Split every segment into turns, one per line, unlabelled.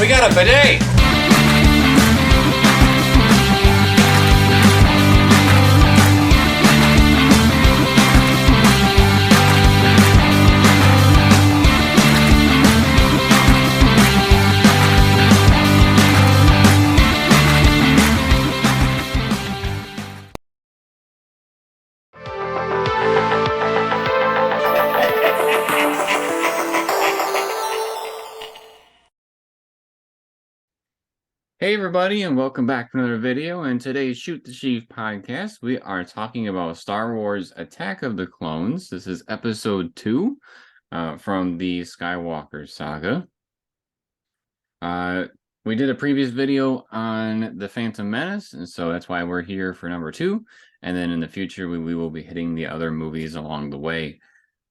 got a bidet!
Hey everybody, and welcome back to another video. In today's Shoot the Sheev podcast, we are talking about Star Wars Attack of the Clones. This is episode 2 from the Skywalker saga. We did a previous video on the Phantom Menace, and so that's why we're here for number 2. And then in the future, we will be hitting the other movies along the way.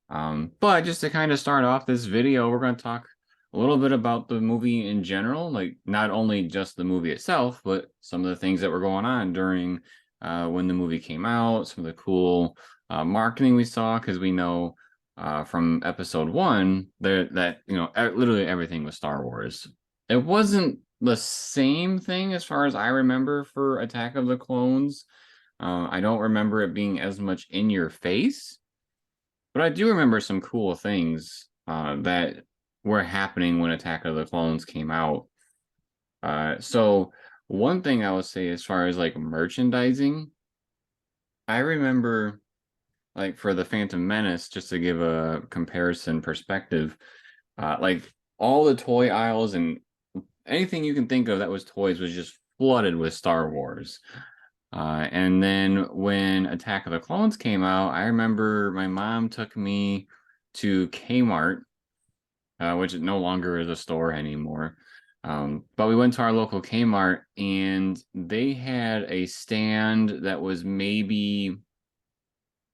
But just to kind of start off this video, we're going to talk a little bit about the movie in general, like not only just the movie itself, but some of the things that were going on during when the movie came out, some of the cool marketing we saw, because we know from episode 1 that literally everything was Star Wars. It wasn't the same thing as far as I remember for Attack of the Clones. I don't remember it being as much in your face, but I do remember some cool things that were happening when Attack of the Clones came out. So one thing I would say as far as like merchandising, I remember like for the Phantom Menace, just to give a comparison perspective, like all the toy aisles and anything you can think of that was toys was just flooded with Star Wars. And then when Attack of the Clones came out, I remember my mom took me to Kmart, which no longer is a store anymore. But we went to our local Kmart, and they had a stand that was maybe,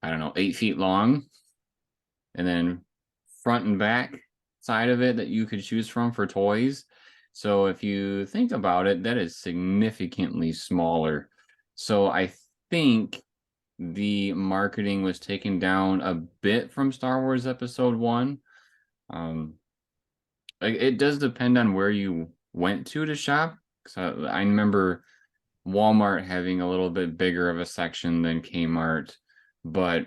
I don't know, 8 feet long, and then front and back side of it that you could choose from for toys. So if you think about it, that is significantly smaller. So I think the marketing was taken down a bit from Star Wars Episode 1. Like it does depend on where you went to shop. So I remember Walmart having a little bit bigger of a section than Kmart, but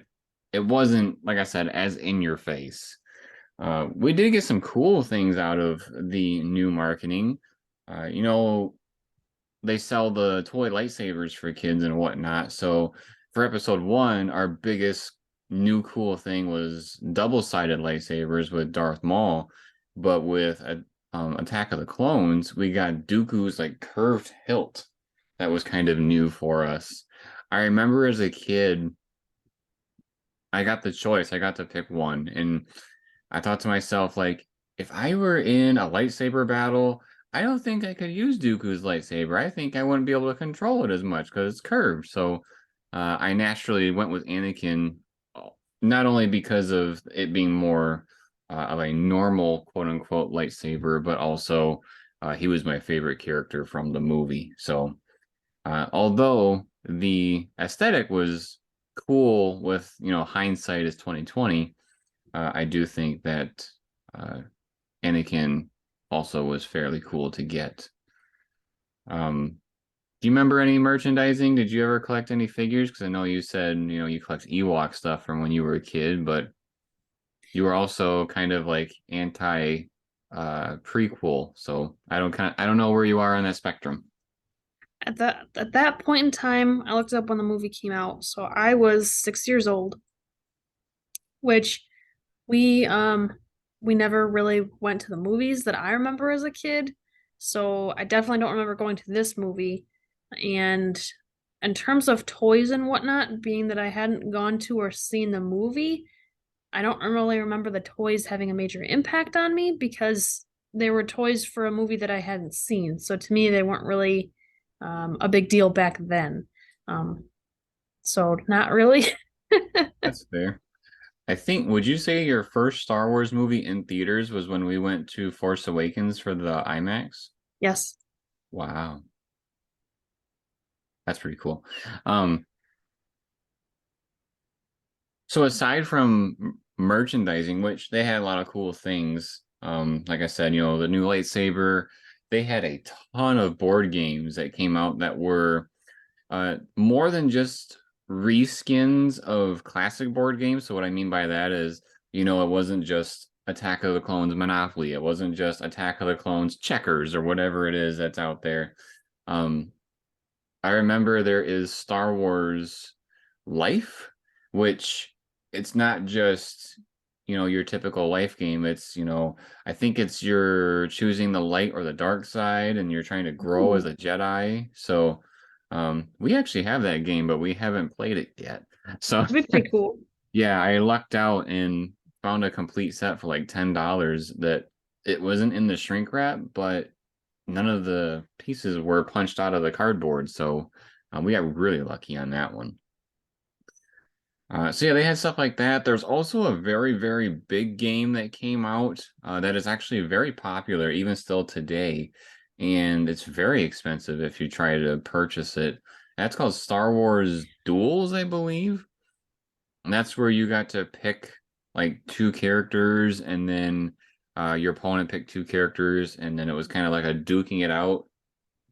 it wasn't, like I said, as in your face. We did get some cool things out of the new marketing. They sell the toy lightsabers for kids and whatnot. So for episode 1, our biggest new cool thing was double-sided lightsabers with Darth Maul. But with Attack of the Clones, we got Dooku's like curved hilt. That was kind of new for us. I remember as a kid, I got the choice. I got to pick one. And I thought to myself, like, if I were in a lightsaber battle, I don't think I could use Dooku's lightsaber. I think I wouldn't be able to control it as much because it's curved. So I naturally went with Anakin, not only because of it being more of a normal quote-unquote lightsaber, but also he was my favorite character from the movie. So although the aesthetic was cool with, hindsight is 2020, I do think that Anakin also was fairly cool to get. Do you remember any merchandising? Did you ever collect any figures? Because I know you said, you collect Ewok stuff from when you were a kid, but you were also kind of like anti prequel. So I don't know where you are on that spectrum.
At that point in time, I looked up when the movie came out. So I was 6 years old, which we never really went to the movies that I remember as a kid. So I definitely don't remember going to this movie. And in terms of toys and whatnot, being that I hadn't gone to or seen the movie, I don't really remember the toys having a major impact on me because they were toys for a movie that I hadn't seen. So to me, they weren't really a big deal back then. So not really.
That's fair. I think, would you say your first Star Wars movie in theaters was when we went to Force Awakens for the IMAX?
Yes.
Wow. That's pretty cool. So aside from merchandising, which they had a lot of cool things, like I said, the new lightsaber, they had a ton of board games that came out that were more than just reskins of classic board games. So what I mean by that is, it wasn't just Attack of the Clones Monopoly. It wasn't just Attack of the Clones Checkers or whatever it is that's out there. Um, I remember there is Star Wars Life, which it's not just, your typical life game. It's, I think it's you're choosing the light or the dark side and you're trying to grow as
Ooh,
a Jedi. So, we actually have that game, but we haven't played it yet. So,
that'd be pretty cool.
yeah, I lucked out and found a complete set for like $10 that it wasn't in the shrink wrap, but none of the pieces were punched out of the cardboard. So, we got really lucky on that one. So yeah, they had stuff like that. There's also a very, very big game that came out that is actually very popular even still today, and it's very expensive if you try to purchase it. That's called Star Wars Duels, I believe. And that's where you got to pick like two characters, and then your opponent picked two characters, and then it was kind of like a duking it out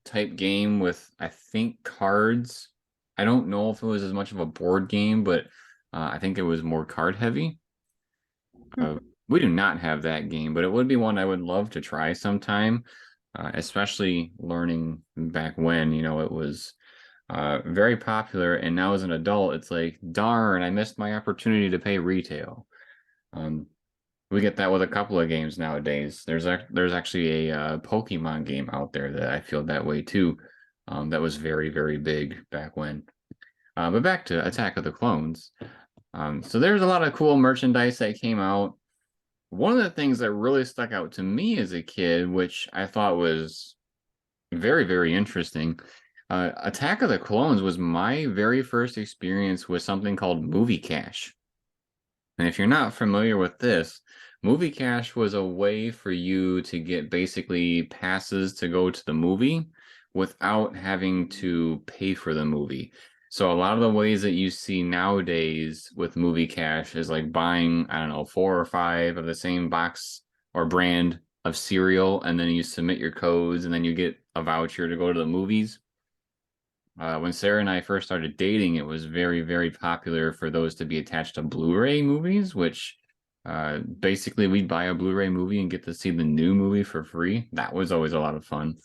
type game with, I think, cards. I don't know if it was as much of a board game, but I think it was more card heavy. Uh, we do not have that game, but it would be one I would love to try sometime, especially learning back when, it was very popular. And now as an adult, it's like, darn, I missed my opportunity to pay retail. Um, we get that with a couple of games nowadays. There's actually a Pokemon game out there that I feel that way too. That was very, very big back when. But back to Attack of the Clones. So there's a lot of cool merchandise that came out. One of the things that really stuck out to me as a kid, which I thought was very, very interesting, Attack of the Clones was my very first experience with something called Movie Cash. And if you're not familiar with this, Movie Cash was a way for you to get basically passes to go to the movie without having to pay for the movie. So a lot of the ways that you see nowadays with Movie Cash is like buying, I don't know, 4 or 5 of the same box or brand of cereal, and then you submit your codes, and then you get a voucher to go to the movies. When Sarah and I first started dating, it was very, very popular for those to be attached to Blu-ray movies, which basically we'd buy a Blu-ray movie and get to see the new movie for free. That was always a lot of fun.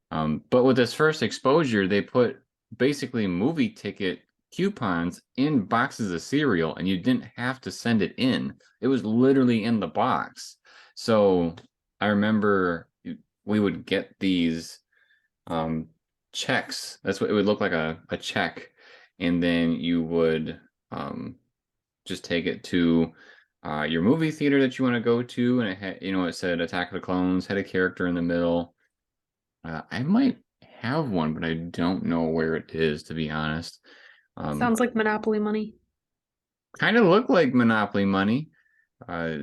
But with this first exposure, they put basically movie ticket coupons in boxes of cereal, and you didn't have to send it in. It was literally in the box. So I remember we would get these um, checks. That's what it would look like, a check. And then you would just take it to your movie theater that you want to go to. And it had, it said Attack of the Clones, had a character in the middle. I might have one, but I don't know where it is, to be honest.
Sounds like Monopoly money.
Kind of looked like Monopoly money. Uh,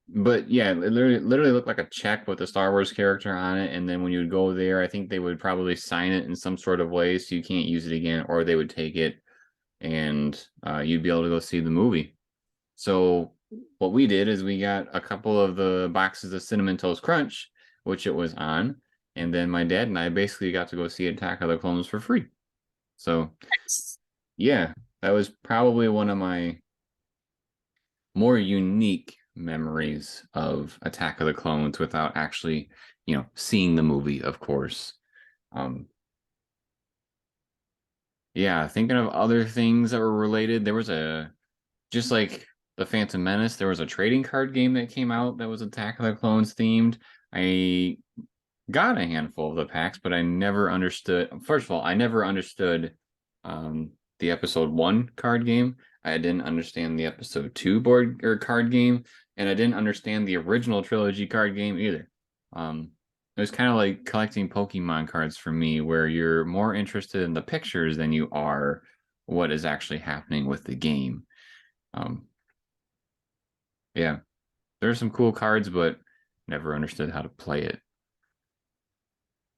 but yeah, it literally looked like a check with a Star Wars character on it. And then when you would go there, I think they would probably sign it in some sort of way so you can't use it again, or they would take it and you'd be able to go see the movie. So what we did is we got a couple of the boxes of Cinnamon Toast Crunch, which it was on, and then my dad and I basically got to go see Attack of the Clones for free. So yeah, that was probably one of my more unique memories of Attack of the Clones without actually, seeing the movie, of course. Um, yeah, thinking of other things that were related, there was just like the Phantom Menace, there was a trading card game that came out that was Attack of the Clones themed. I got a handful of the packs, but I never understood. First of all, I never understood the episode 1 card game. I didn't understand the episode 2 board or card game, and I didn't understand the original trilogy card game either. It was kind of like collecting Pokemon cards for me, where you're more interested in the pictures than you are what is actually happening with the game. Um, yeah, there's some cool cards, but never understood how to play it.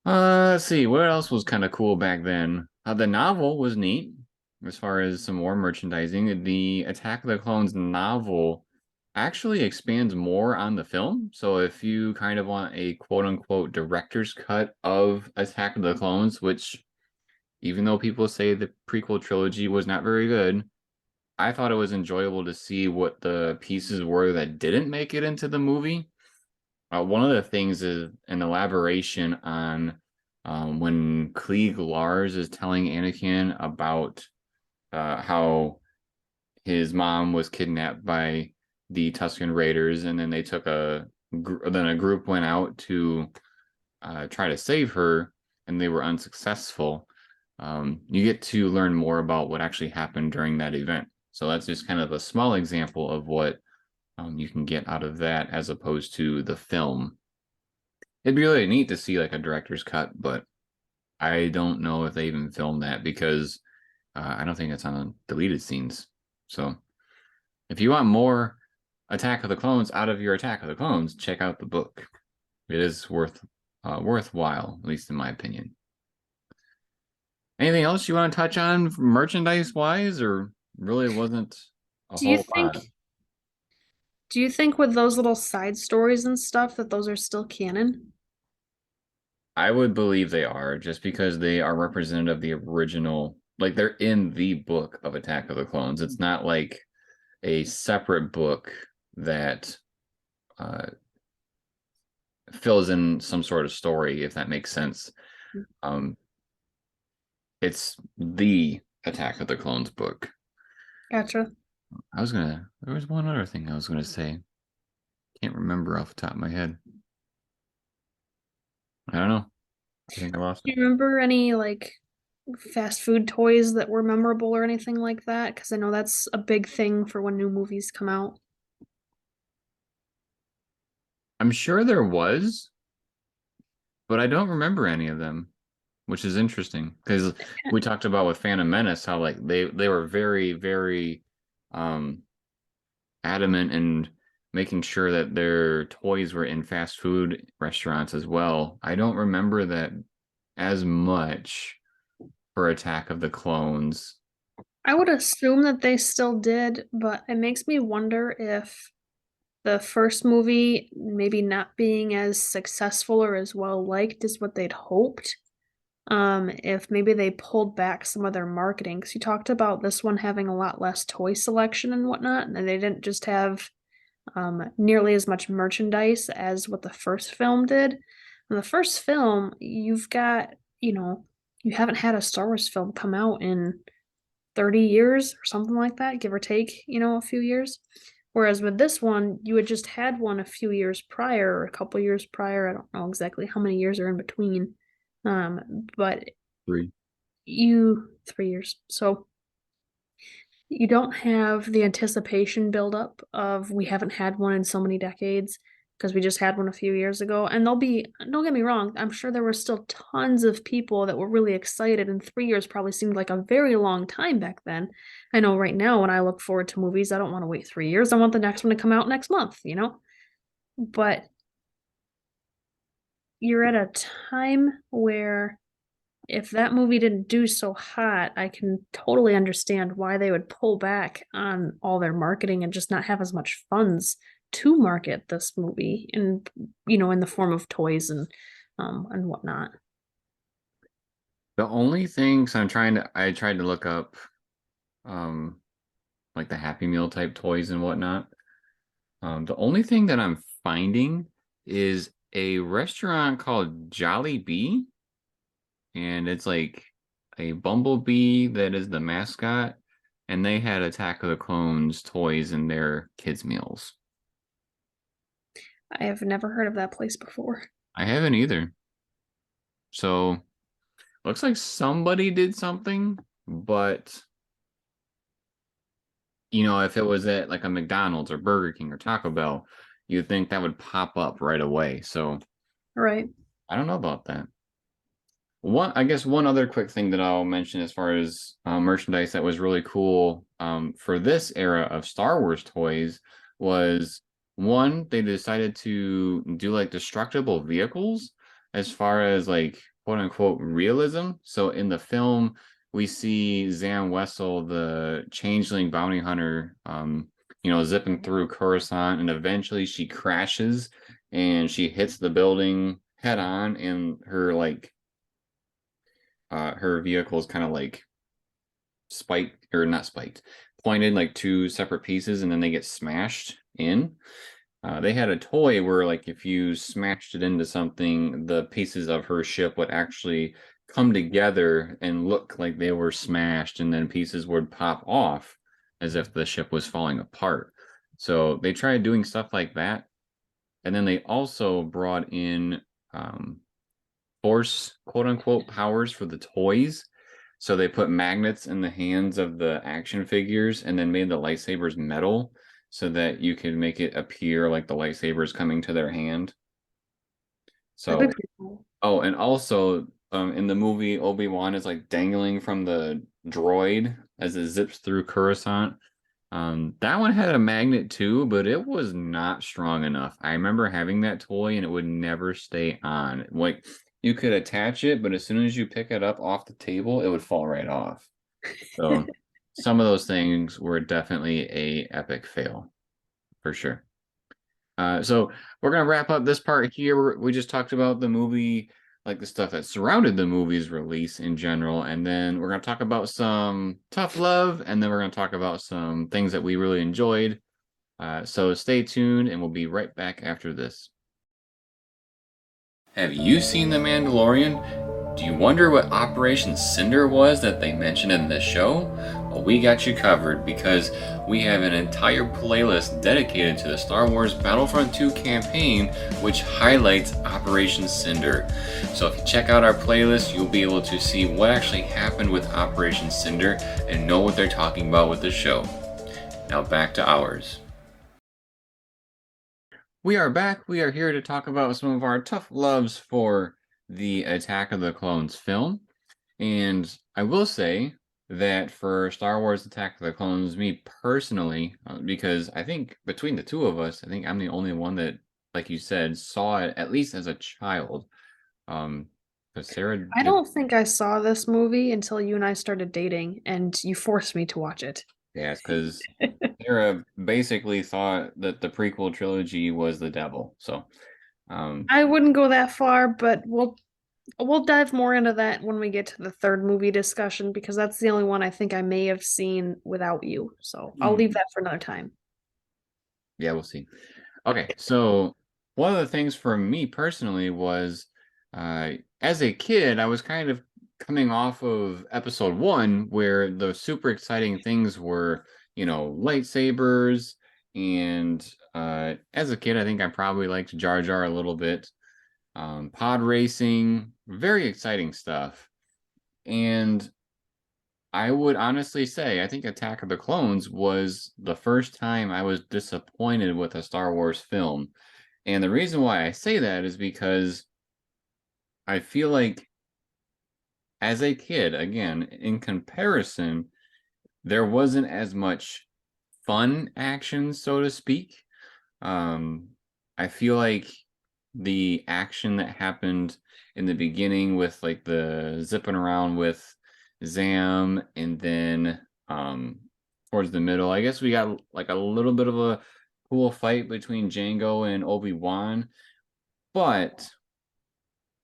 Let's see, what else was kind of cool back then? The novel was neat as far as some more merchandising. The Attack of the Clones novel actually expands more on the film. So if you kind of want a quote unquote director's cut of Attack of the Clones, which even though people say the prequel trilogy was not very good, I thought it was enjoyable to see what the pieces were that didn't make it into the movie. One of the things is an elaboration on when Klieg Lars is telling Anakin about how his mom was kidnapped by the Tusken Raiders, and then they took then a group went out to try to save her, and they were unsuccessful. You get to learn more about what actually happened during that event. So that's just kind of a small example of what you can get out of that as opposed to the film. It'd be really neat to see like a director's cut, but I don't know if they even filmed that because I don't think it's on the deleted scenes. So if you want more Attack of the Clones out of your Attack of the Clones, check out the book. It is worthwhile, at least in my opinion. Anything else you want to touch on merchandise wise, or really wasn't a
Do you
whole lot?
think do you think with those little side stories and stuff that those are still canon?
I would believe they are just because they are representative of the original, like they're in the book of Attack of the Clones. It's not like a separate book that uh, fills in some sort of story, if that makes sense. Um, it's the Attack of the Clones book.
Gotcha.
There was one other thing I was gonna say. Can't remember off the top of my head. I don't know. I think I lost
Do
it.
you remember any like fast food toys that were memorable or anything like that? Because I know that's a big thing for when new movies come out.
I'm sure there was, but I don't remember any of them, which is interesting because we talked about with Phantom Menace how like they were very um adamant in making sure that their toys were in fast food restaurants as well. I don't remember that as much for Attack of the Clones.
I would assume that they still did, but it makes me wonder if the first movie maybe not being as successful or as well liked as what they'd hoped. If maybe they pulled back some of their marketing, because you talked about this one having a lot less toy selection and whatnot, and they didn't just have nearly as much merchandise as what the first film did. In the first film, you've got, you haven't had a Star Wars film come out in 30 years or something like that, give or take, a few years. Whereas with this one, you had just had one a few years prior, or a couple years prior. I don't know exactly how many years are in between. But
Three.
3 years. So you don't have the anticipation buildup of we haven't had one in so many decades because we just had one a few years ago. And don't get me wrong, I'm sure there were still tons of people that were really excited, and 3 years probably seemed like a very long time back then. I know right now when I look forward to movies, I don't want to wait 3 years. I want the next one to come out next month. But you're at a time where if that movie didn't do so hot, I can totally understand why they would pull back on all their marketing and just not have as much funds to market this movie in the form of toys and whatnot.
The only things I tried to look up um like the Happy Meal type toys and whatnot. The only thing that I'm finding is a restaurant called Jolly Bee, and it's like a bumblebee that is the mascot, and they had Attack of the Clones toys in their kids' meals.
I have never heard of that place before.
I haven't either. So looks like somebody did something, but if it was at like a McDonald's or Burger King or Taco Bell, you'd think that would pop up right away. So
Right.
I don't know about that. I guess one other quick thing that I'll mention as far as merchandise that was really cool for this era of Star Wars toys was one, they decided to do like destructible vehicles as far as like quote unquote realism. So in the film, we see Zam Wessel, the changeling bounty hunter, zipping through Coruscant, and eventually she crashes and she hits the building head on, and her vehicle is kind of like spiked, or not spiked, pointed like two separate pieces, and then they get smashed in. They had a toy where, like, if you smashed it into something, the pieces of her ship would actually come together and look like they were smashed, and then pieces would pop off as if the ship was falling apart. So they tried doing stuff like that. And then they also brought in force, quote unquote, powers for the toys. So they put magnets in the hands of the action figures and then made the lightsabers metal so that you could make it appear like the lightsaber is coming to their hand.
That'd be
So,
pretty cool.
oh, and also in the movie, Obi-Wan is like dangling from the droid as it zips through Coruscant. That one had a magnet too, but it was not strong enough. I remember having that toy and it would never stay on. Like, you could attach it, but as soon as you pick it up off the table, it would fall right off. So some of those things were definitely a epic fail for sure. So we're gonna wrap up this part here. We just talked about the movie, like the stuff that surrounded the movie's release in general, and then we're gonna talk about some tough love, and then we're gonna talk about some things that we really enjoyed. So stay tuned, and we'll be right back after this. Have you seen The Mandalorian? Do you wonder what Operation Cinder was that they mentioned in this show? Well, we got you covered because we have an entire playlist dedicated to the Star Wars Battlefront 2 campaign, which highlights Operation Cinder. So if you check out our playlist, you'll be able to see what actually happened with Operation Cinder and know what they're talking about with the show. Now back to ours. We are back. We are here to talk about some of our tough loves for the Attack of the Clones film. And I will say that for Star Wars Attack of the Clones, me personally, because I think between the two of us, I think I'm the only one that, like you said, saw it at least as a child. But Sarah
I
did,
don't think I saw this movie until you and I started dating, and you forced me to watch it.
yes, because Sarah basically thought that the prequel trilogy was the devil. So, um,
I wouldn't go that far, but we'll dive more into that when we get to the third movie discussion because that's the only one I think I may have seen without you. So I'll leave that for another time.
yeah, we'll see. Okay, so one of the things for me personally was, as a kid, I was kind of coming off of episode one, where the super exciting things were, lightsabers, and as a kid, I think I probably liked Jar Jar a little bit. Pod racing, very exciting stuff. And I would honestly say, I think Attack of the Clones was the first time I was disappointed with a Star Wars film. And the reason why I say that is because I feel like as a kid, again, in comparison, there wasn't as much fun action, so to speak. Um, I feel like the action that happened in the beginning with like the zipping around with Zam, and then towards the middle, I guess we got like a little bit of a cool fight between Django and Obi-Wan, but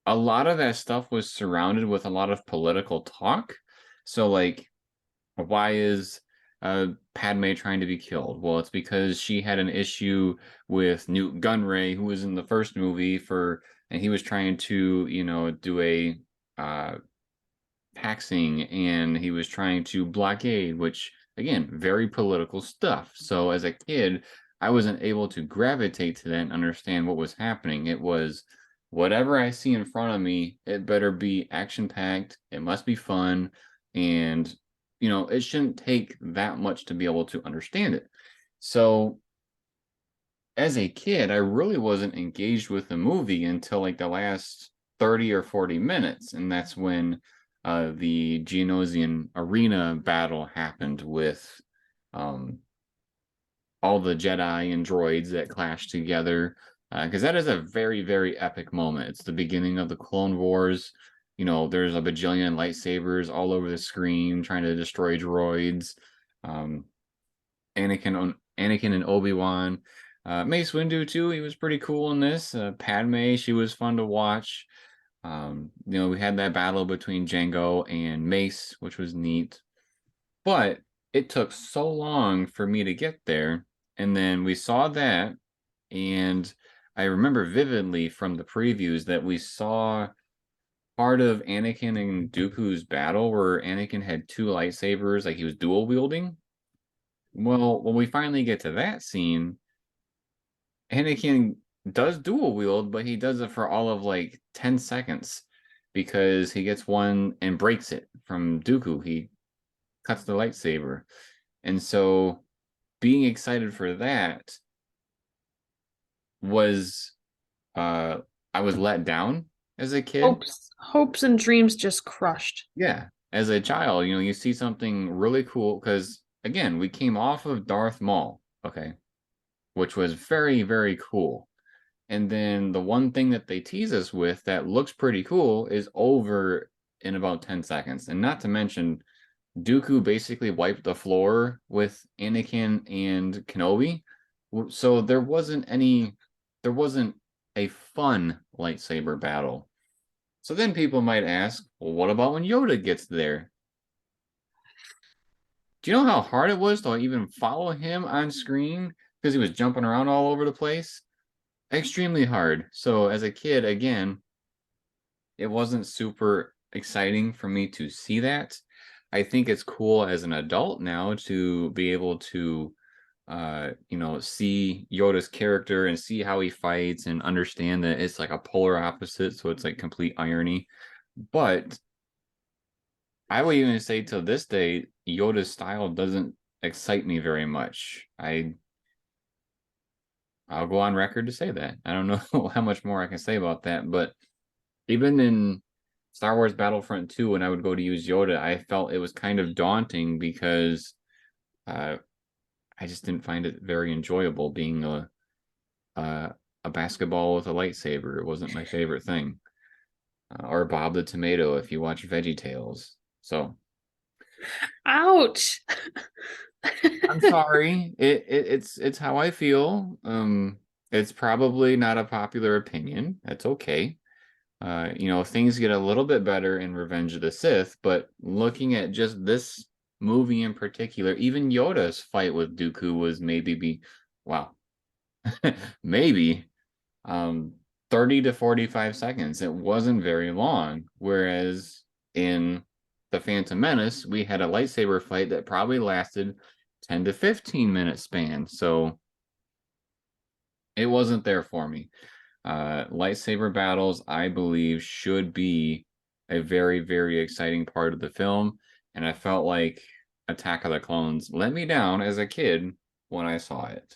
a lot of that stuff was surrounded with a lot of political talk. So like, why is Padme trying to be killed? Well, it's because she had an issue with Newt Gunray, who was in the first movie and he was trying to, do a uh, taxing, and he was trying to blockade, which again, very political stuff. So as a kid, I wasn't able to gravitate to that and understand what was happening. It was whatever I see in front of me, it better be action packed, it must be fun, and it shouldn't take that much to be able to understand it. So as a kid, I really wasn't engaged with the movie until like the last 30 or 40 minutes. And that's when the Geonosian arena battle happened with um, all the Jedi and droids that clashed together. Because that is a very, very epic moment. It's the beginning of the Clone Wars. There's a bajillion lightsabers all over the screen trying to destroy droids. Um, Anakin Anakin and Obi-Wan. Mace Windu too, he was pretty cool in this. Padme, she was fun to watch. We had that battle between Jango and Mace, which was neat. But it took so long for me to get there. And then we saw that, and I remember vividly from the previews that we saw part of Anakin and Dooku's battle where Anakin had two lightsabers, like he was dual wielding. Well, when we finally get to that scene, Anakin does dual wield, but he does it for all of like 10 seconds because he gets one and breaks it from Dooku. He cuts the lightsaber. And so being excited for that was I was let down as a kid.
Hopes and dreams just crushed.
Yeah. As a child, you see something really cool because again, we came off of Darth Maul, okay, which was very, very cool. And then the one thing that they tease us with that looks pretty cool is over in about 10 seconds. And not to mention, Dooku basically wiped the floor with Anakin and Kenobi. So there wasn't a fun lightsaber battle. So then people might ask, well, what about when Yoda gets there? Do you know how hard it was to even follow him on screen because he was jumping around all over the place? Extremely hard. So as a kid, again, it wasn't super exciting for me to see that. I think it's cool as an adult now to be able to see Yoda's character and see how he fights and understand that it's like a polar opposite, so it's like complete irony. But I would even say to this day, Yoda's style doesn't excite me very much. I'll go on record to say that. I don't know how much more I can say about that, but even in Star Wars Battlefront 2, when I would go to use Yoda, I felt it was kind of daunting because uh, I just didn't find it very enjoyable being a basketball with a lightsaber. It wasn't my favorite thing. Or Bob the Tomato if you watch VeggieTales. So
Ouch.
I'm sorry. It's how I feel. It's probably not a popular opinion. That's okay. Things get a little bit better in Revenge of the Sith, but looking at just this movie in particular, even Yoda's fight with Dooku was wow, maybe 30 to 45 seconds. It wasn't very long. Whereas in The Phantom Menace, we had a lightsaber fight that probably lasted 10 to 15 minute span. So it wasn't there for me. Lightsaber battles, I believe, should be a very, very exciting part of the film. And I felt like Attack of the Clones let me down as a kid when I saw it.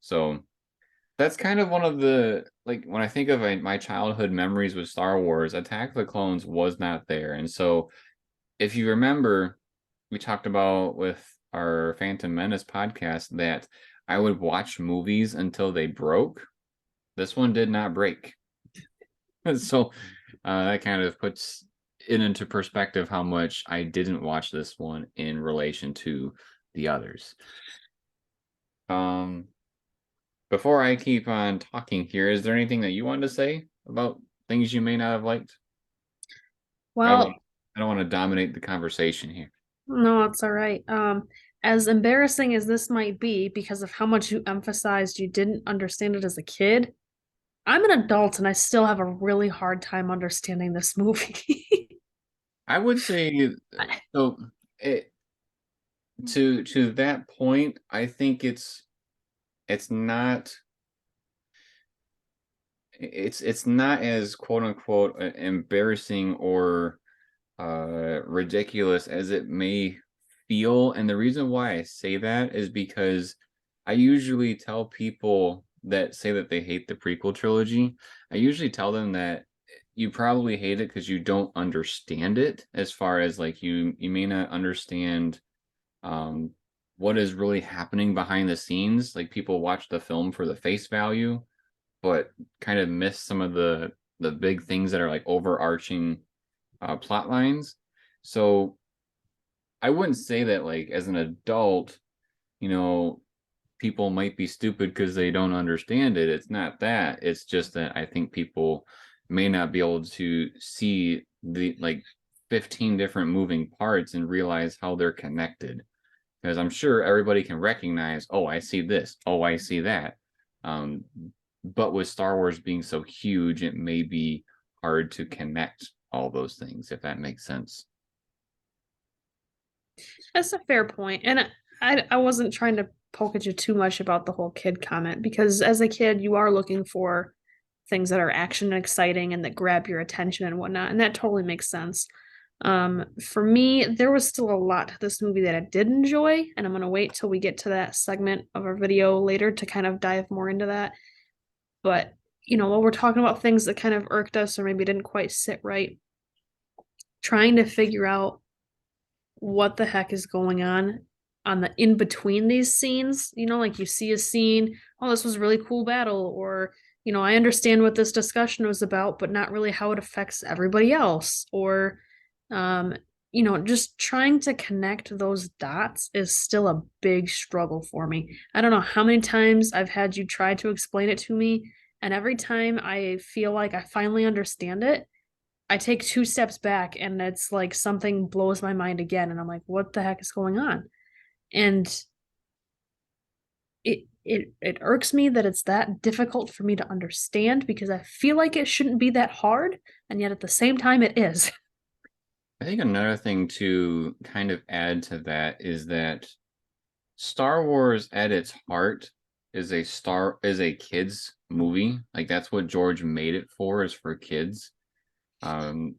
So that's kind of one of the, like, when I think of my childhood memories with Star Wars, Attack of the Clones was not there. And so if you remember, we talked about with our Phantom Menace podcast that I would watch movies until they broke. This one did not break. So that kind of puts it into perspective how much I didn't watch this one in relation to the others. Before I keep on talking here, is there anything that you wanted to say about things you may not have liked?
Well,
I don't want to dominate the conversation here.
no, it's all right. As embarrassing as this might be because of how much you emphasized you didn't understand it as a kid, I'm an adult and I still have a really hard time understanding this movie.
I would say so. It, to that point, I think it's not it's not as quote unquote embarrassing or ridiculous as it may feel. And the reason why I say that is because I usually tell people that say that they hate the prequel trilogy, I usually tell them that you probably hate it because you don't understand it, as far as like you may not understand um what is really happening behind the scenes. Like people watch the film for the face value, but kind of miss some of the big things that are like overarching plot lines. So I wouldn't say that like as an adult, you know, people might be stupid because they don't understand it. It's not that. It's just that I think people may not be able to see the like 15 different moving parts and realize how they're connected. Because I'm sure everybody can recognize, oh, I see this, oh, I see that. Um, but with Star Wars being so huge, it may be hard to connect all those things, if that makes sense.
That's a fair point. And I wasn't trying to poke at you too much about the whole kid comment because as a kid, you are looking for things that are action and exciting and that grab your attention and whatnot. And that totally makes sense. For me, there was still a lot to this movie that I did enjoy, and I'm gonna wait till we get to that segment of our video later to kind of dive more into that. But while we're talking about things that kind of irked us or maybe didn't quite sit right, trying to figure out what the heck is going on the in between these scenes. Like you see a scene, oh, this was a really cool battle, or I understand what this discussion was about, but not really how it affects everybody else. Or just trying to connect those dots is still a big struggle for me. I don't know how many times I've had you try to explain it to me, and every time I feel like I finally understand it, I take two steps back and it's like something blows my mind again. And I'm like, what the heck is going on? And it irks me that it's that difficult for me to understand because I feel like it shouldn't be that hard. And yet at the same time, it is.
I think another thing to kind of add to that is that Star Wars at its heart is a kids movie. Like that's what George made it for, is for kids. Um,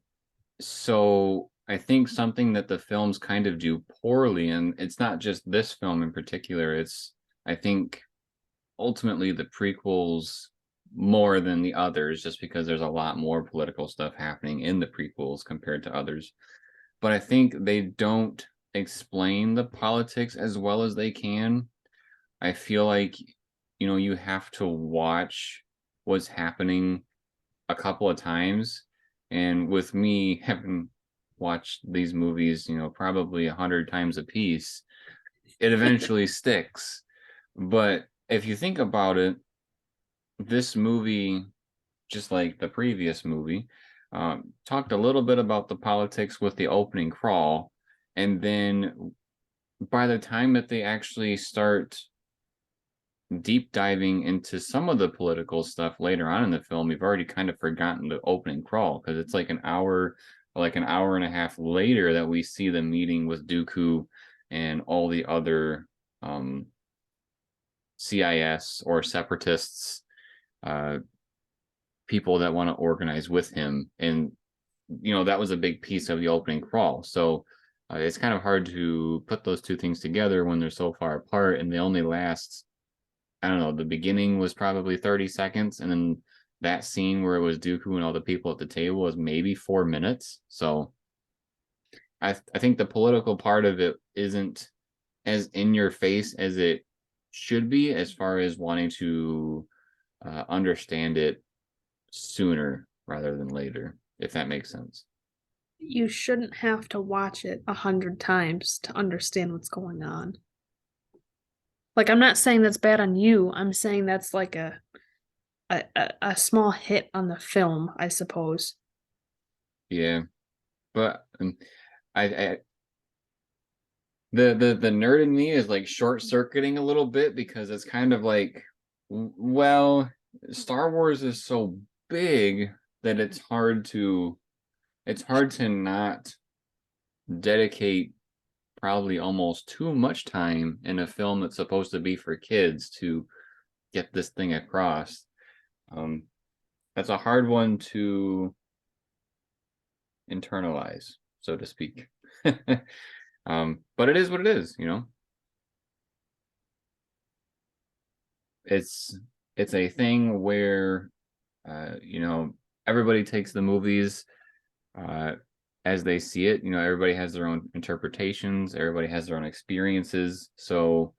so I think something that the films kind of do poorly, and it's not just this film in particular, it's I think ultimately the prequels more than the others, just because there's a lot more political stuff happening in the prequels compared to others. But I think they don't explain the politics as well as they can. I feel like, you have to watch what's happening a couple of times. And with me having watched these movies, probably 100 times a piece, it eventually sticks. But if you think about it, this movie, just like the previous movie, talked a little bit about the politics with the opening crawl. And then by the time that they actually start deep diving into some of the political stuff later on in the film, we've already kind of forgotten the opening crawl because it's like an hour and a half later that we see the meeting with Dooku and all the other CIS or separatists, people that want to organize with him. And, that was a big piece of the opening crawl. So it's kind of hard to put those two things together when they're so far apart and they only last, I don't know, the beginning was probably 30 seconds. And then that scene where it was Dooku and all the people at the table was maybe 4 minutes. So I think the political part of it isn't as in your face as it should be, as far as wanting to understand it sooner rather than later, if that makes sense.
You shouldn't have to watch it 100 times to understand what's going on. Like, I'm not saying that's bad on you. I'm saying that's like a small hit on the film, I suppose.
Yeah, but I the nerd in me is like short circuiting a little bit because it's kind of like, well, Star Wars is so big that it's hard to not dedicate probably almost too much time in a film that's supposed to be for kids to get this thing across. Um, that's a hard one to internalize, so to speak. But it is what it is. It's it's a thing where everybody takes the movies uh as they see it. Everybody has their own interpretations, everybody has their own experiences. So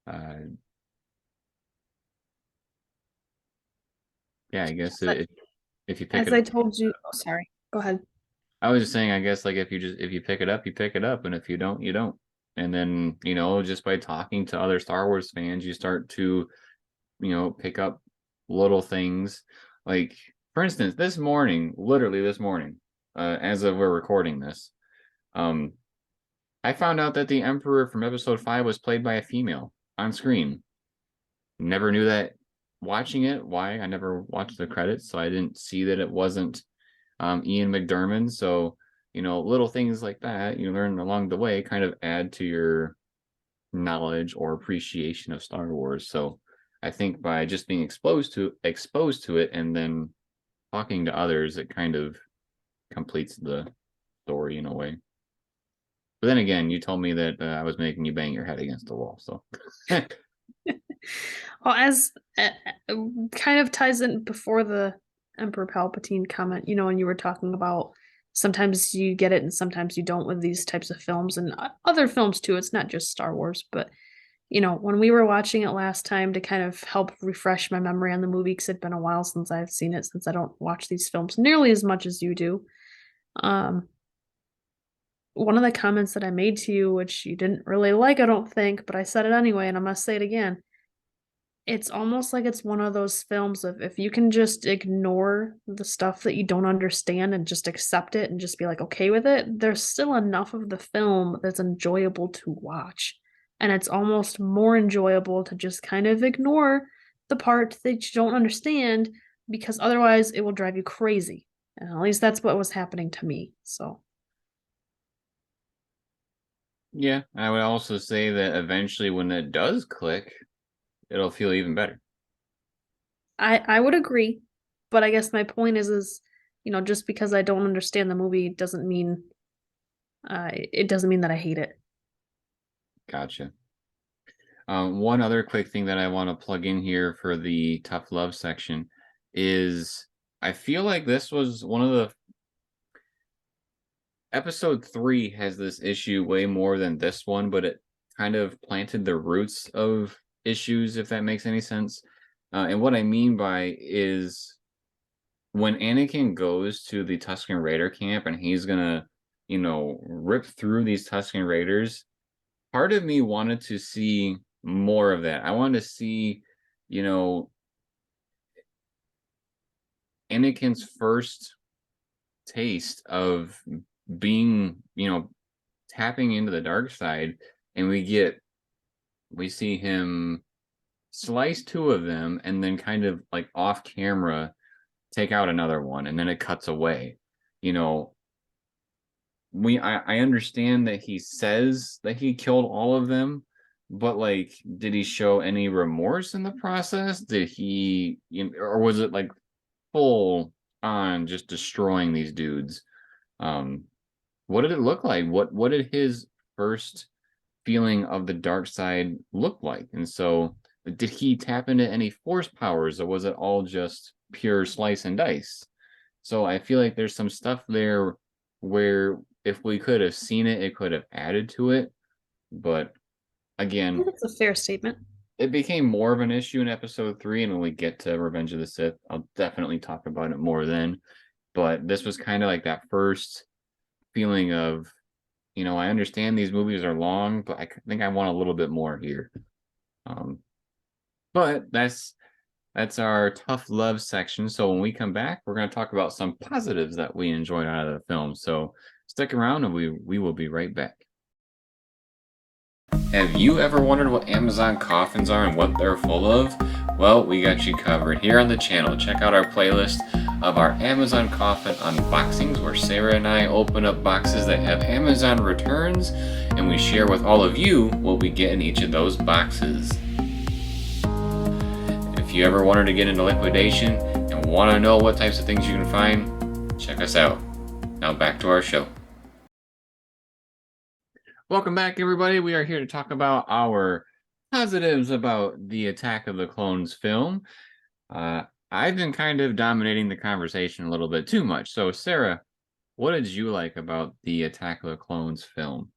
uh yeah, I guess if you pick
As
it
I
up,
told you, oh, sorry, go ahead.
I was just saying, I guess like if you pick it up, you pick it up, and if you don't, you don't. And then, just by talking to other Star Wars fans, you start to, pick up little things. Like, for instance, this morning, literally this morning, as of we're recording this, um, I found out that the Emperor from Episode 5 was played by a female on screen. Never knew that watching it. Why? I never watched the credits, so I didn't see that it wasn't Ian McDiarmid. So, little things like that you learn along the way kind of add to your knowledge or appreciation of Star Wars. So I think by just being exposed to it and then talking to others, it kind of completes the story in a way. But then again, you told me that I was making you bang your head against the wall. So
Well, as kind of ties in before the Emperor Palpatine comment, when you were talking about sometimes you get it and sometimes you don't with these types of films and other films too. It's not just Star Wars, but when we were watching it last time to kind of help refresh my memory on the movie, because it'd been a while since I've seen it, since I don't watch these films nearly as much as you do. One of the comments that I made to you, which you didn't really like, I don't think, but I said it anyway, and I must say it again. It's almost like it's one of those films of if you can just ignore the stuff that you don't understand and just accept it and just be like okay with it, there's still enough of the film that's enjoyable to watch. And it's almost more enjoyable to just kind of ignore the part that you don't understand because otherwise it will drive you crazy. And at least that's what was happening to me. So
yeah, I would also say that eventually when it does click, it'll feel even better.
I would agree, but I guess my point is just because I don't understand the movie doesn't mean it doesn't mean that I hate it.
Gotcha. One other quick thing that I want to plug in here for the tough love section is I feel like this was one of the episode 3 has this issue way more than this one, but it kind of planted the roots of issues, if that makes any sense. And what I mean by is when Anakin goes to the Tusken Raider camp and he's gonna, rip through these Tusken Raiders, part of me wanted to see more of that. I wanted to see, Anakin's first taste of being, tapping into the dark side, and we see him slice 2 of them and then kind of like off camera take out another one, and then it cuts away. You know, I understand that he says that he killed all of them, but like, did he show any remorse in the process? Did he, or was it like full on just destroying these dudes? What did it look like? What did his first feeling of the dark side look like? And so, did he tap into any force powers, or was it all just pure slice and dice? So I feel like there's some stuff there where if we could have seen it, it could have added to it. But
I think
again,
that's a fair statement.
it became more of an issue in episode 3, and when we get to Revenge of the Sith, I'll definitely talk about it more then. But this was kind of like that first feeling of, I understand these movies are long, but I think I want a little bit more here. But that's our tough love section. So when we come back, we're going to talk about some positives that we enjoyed out of the film. So stick around, and we will be right back. Have you ever wondered what Amazon coffins are and what they're full of? Well, we got you covered here on the channel. Check out our playlist of our Amazon coffin unboxings, where Sarah and I open up boxes that have Amazon returns, and we share with all of you what we get in each of those boxes. If you ever wanted to get into liquidation and want to know what types of things you can find, check us out. Now back to our show. Welcome back, everybody. We are here to talk about our positives about the Attack of the Clones film. I've been kind of dominating the conversation a little bit too much. So, Sarah, what did you like about the Attack of the Clones film?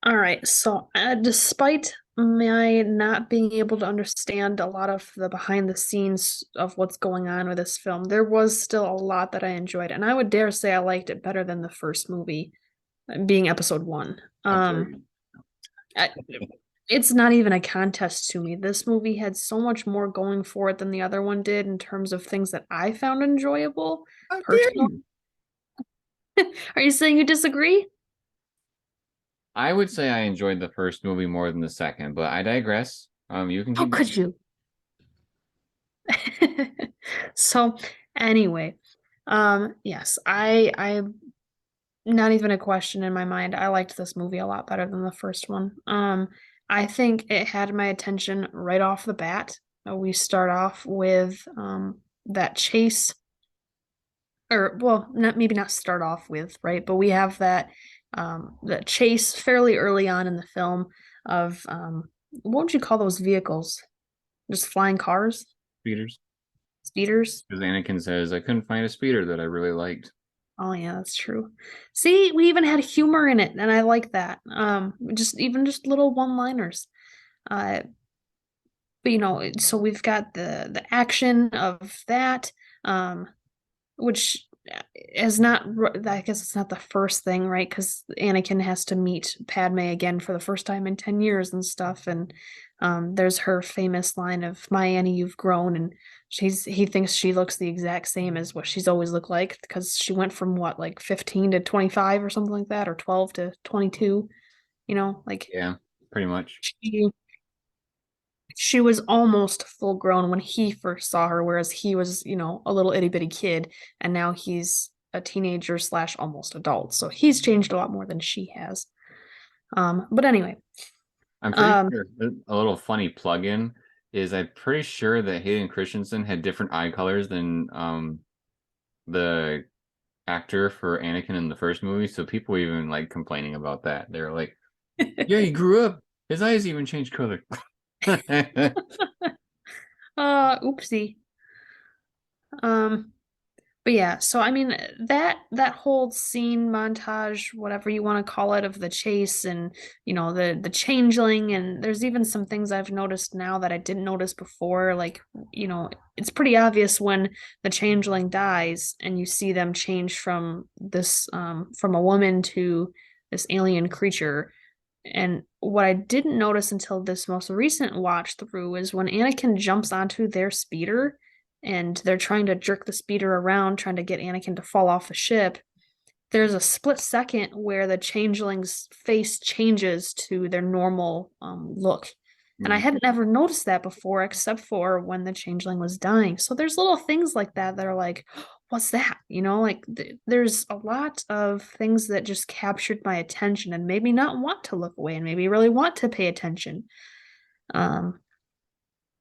All right, so despite my not being able to understand a lot of the behind the scenes of what's going on with this film, there was still a lot that I enjoyed, and I would dare say I liked it better than the first movie, being episode 1.
Agreed.
I, it's not even a contest to me. This movie had so much more going for it than the other one did in terms of things that I found enjoyable.
How dare
Personal.
you?
Are you saying you disagree?
I would say I enjoyed the first movie more than the second, but I digress. You can
How
keep
could
going.
you? So anyway, yes, I not even a question in my mind. I liked this movie a lot better than the first one. I think it had my attention right off the bat. We start off with that chase, or well, not maybe not start off with, right? But we have that chase fairly early on in the film of what would you call those vehicles? Just flying cars,
Speeders.
speeders.
Because Anakin says, I couldn't find a speeder that I really liked.
Oh yeah, that's true. See, we even had humor in it, and I like that. Just even just little one-liners. Uh, but so we've got the action of that, which is not. I guess it's not the first thing, right? Because Anakin has to meet Padme again for the first time in 10 years and stuff, and there's her famous line of "My Annie, you've grown," and he thinks she looks the exact same as what she's always looked like because she went from what like 15 to 25 or something like that, or 12 to 22. Like
Yeah, pretty much.
she was almost full grown when he first saw her, whereas he was, a little itty bitty kid, and now he's a teenager slash almost adult. So he's changed a lot more than she has. But anyway,
I'm pretty
um,
sure a little funny plug-in is I'm pretty sure that Hayden Christensen had different eye colors than the actor for Anakin in the first movie. So people were even like complaining about that. They were like, yeah, he grew up. His eyes even changed color.
oopsie. Um, But yeah, so I mean that whole scene montage, whatever you want to call it, of the chase and the changeling, and there's even some things I've noticed now that I didn't notice before. Like, it's pretty obvious when the changeling dies and you see them change from this from a woman to this alien creature. And what I didn't notice until this most recent watch through is when Anakin jumps onto their speeder and they're trying to jerk the speeder around, trying to get Anakin to fall off the ship. There's a split second where the changeling's face changes to their normal look. And I hadn't ever noticed that before, except for when the changeling was dying. So there's little things like that that are like, what's that? Like there's a lot of things that just captured my attention and made me not want to look away and maybe really want to pay attention. Um,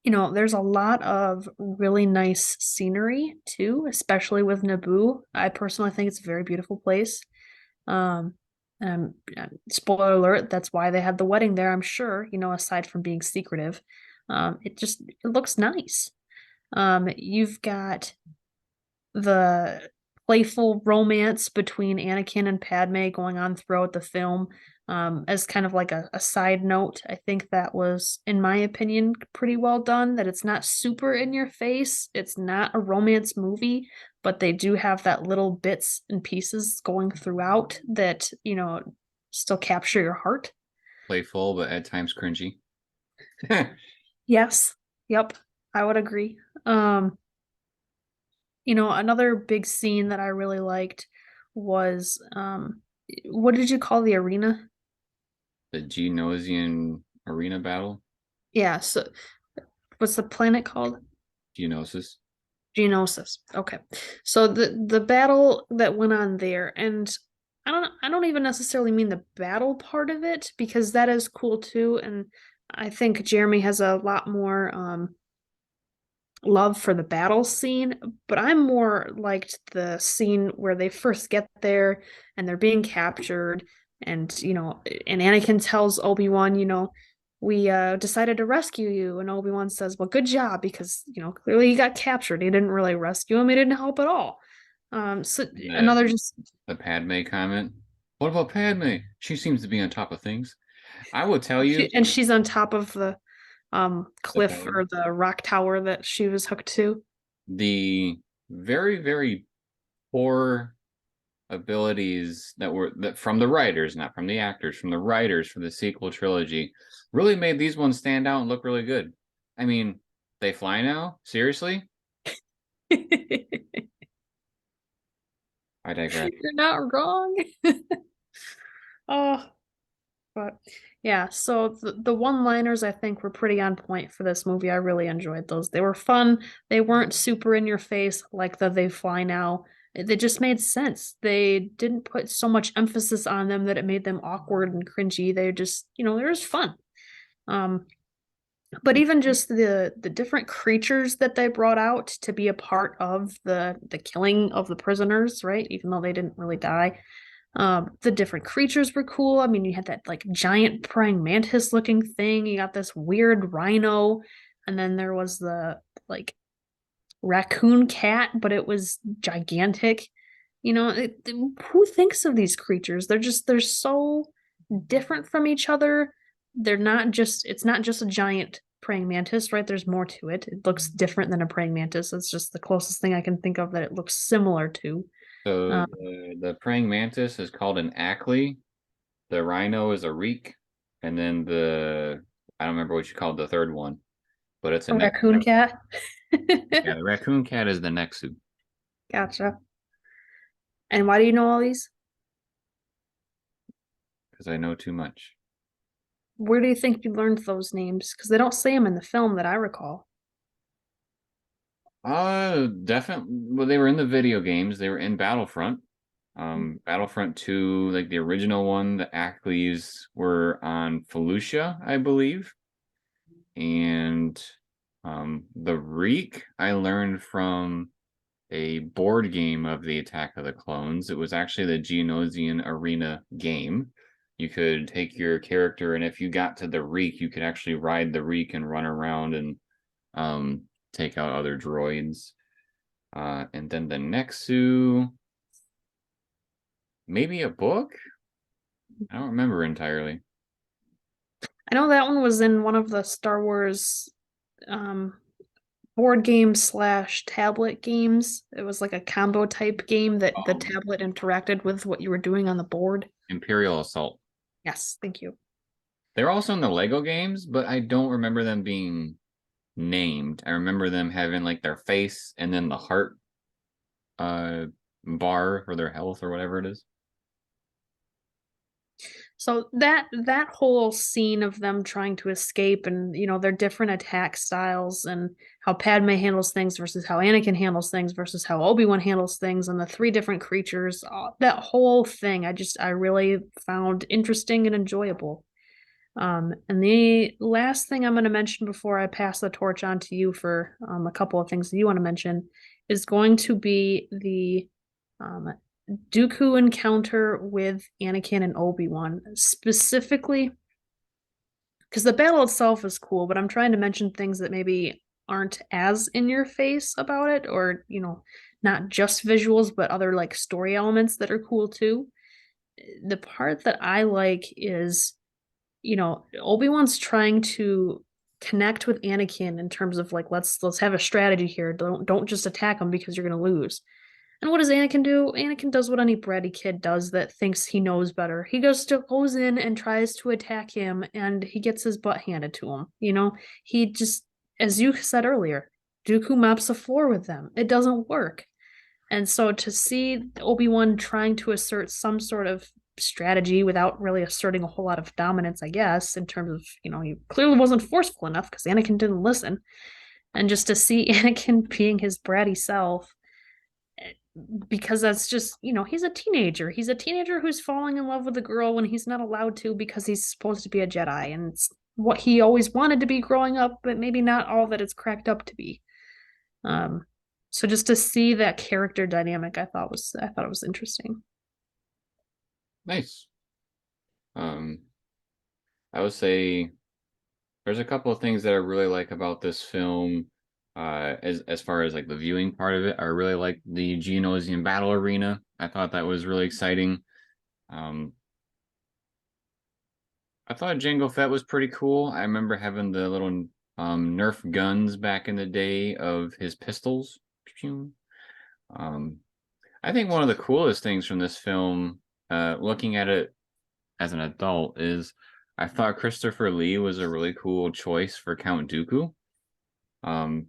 there's a lot of really nice scenery too, especially with Naboo. I personally think it's a very beautiful place. Um, Spoiler alert, that's why they had the wedding there, I'm sure, aside from being secretive. It looks nice. You've got the playful romance between Anakin and Padme going on throughout the film. As kind of like a side note, I think that was, in my opinion, pretty well done. That it's not super in your face. It's not a romance movie, but they do have that little bits and pieces going throughout that, still capture your heart.
Playful, but at times cringy.
Yes. Yep. I would agree. Another big scene that I really liked was what did you call the arena?
The Geonosian arena battle.
Yeah, so what's the planet called?
Geonosis.
Geonosis. Okay. So the battle that went on there, and I don't even necessarily mean the battle part of it because that is cool too, and I think Jeremy has a lot more love for the battle scene, but I'm more liked the scene where they first get there and they're being captured, and and Anakin tells Obi-Wan, we decided to rescue you, and Obi-Wan says, well, good job, because clearly he got captured. He didn't really rescue him, he didn't help at all. So
The
another just
the Padme comment. What about Padme? She seems to be on top of things. I will tell you
and she's on top of the
the
cliff
tower.
or the rock tower that she was hooked to.
The very, very poor abilities that from the writers, not from the actors, from the writers for the sequel trilogy, really made these ones stand out and look really good. I mean, they fly now? Seriously? I digress.
You're not wrong. Oh, but yeah, so the one-liners I think were pretty on point for this movie. I really enjoyed those. They were fun. They weren't super in your face like the they fly now. They just made sense. They didn't put so much emphasis on them that it made them awkward and cringy. They just, they were just fun. Um, but even just the different creatures that they brought out to be a part of the killing of the prisoners, right? Even though they didn't really die. The different creatures were cool. I mean, you had that like giant praying mantis looking thing. You got this weird rhino, and then there was the like raccoon cat, but it was gigantic. Who thinks of these creatures? They're so different from each other. It's not just a giant praying mantis, right? There's more to it. It looks different than a praying mantis. It's just the closest thing I can think of that it looks similar to.
So
Um,
the praying mantis is called an ackley. The rhino is a reek, and then I don't remember what you called the third one, but it's a
a
neck.
raccoon cat.
Yeah, the raccoon cat is the nexu
Gotcha. And why do you know all these?
because I know too much.
Where do you think you learned those names? Because they don't say them in the film that I recall.
Definitely. Well, they were in the video games. They were in Battlefront. Battlefront 2, like the original one, the Ackleys were on Felucia, I believe. And the Reek I learned from a board game of the Attack of the Clones. It was actually the Geonosian Arena game. You could take your character, and if you got to the Reek, you could actually ride the Reek and run around and um, take out other droids. And then the Nexu, maybe a book? I don't remember entirely.
I know that one was in one of the Star Wars um, board game slash tablet games. It was like a combo type game that the
Um,
tablet interacted with what you were doing on the board.
Imperial Assault.
Yes, thank you.
They're also in the Lego games, but I don't remember them being named. I remember them having like their face and then the heart uh bar for their health or whatever it is.
So that whole scene of them trying to escape and their different attack styles and how Padme handles things versus how Anakin handles things versus how Obi-Wan handles things and the three different creatures, that whole thing I really found interesting and enjoyable. And the last thing I'm going to mention before I pass the torch on to you for a couple of things that you want to mention is going to be the um, Dooku encounter with Anakin and Obi-Wan, specifically because the battle itself is cool, but I'm trying to mention things that maybe aren't as in your face about it, or not just visuals, but other like story elements that are cool too. The part that I like is, Obi-Wan's trying to connect with Anakin in terms of like let's have a strategy here. Don't just attack him because you're gonna lose. And what does Anakin do? Anakin does what any bratty kid does that thinks he knows better. He goes in and tries to attack him, and he gets his butt handed to him. He just, as you said earlier, Dooku mops the floor with them. It doesn't work. And so to see Obi-Wan trying to assert some sort of strategy without really asserting a whole lot of dominance, I guess, in terms of, he clearly wasn't forceful enough because Anakin didn't listen. And just to see Anakin being his bratty self, because that's just, he's a teenager. He's a teenager who's falling in love with a girl when he's not allowed to because he's supposed to be a Jedi. And it's what he always wanted to be growing up, but maybe not all that it's cracked up to be. Um, so just to see that character dynamic, I thought it was interesting.
Nice. Um, I would say there's a couple of things that I really like about this film. As far as like the viewing part of it, I really like the Geonosian battle arena. I thought that was really exciting. Um, I thought Jango Fett was pretty cool. I remember having the little Nerf guns back in the day of his pistols. Um, I think one of the coolest things from this film, looking at it as an adult, is I thought Christopher Lee was a really cool choice for Count Dooku. Um,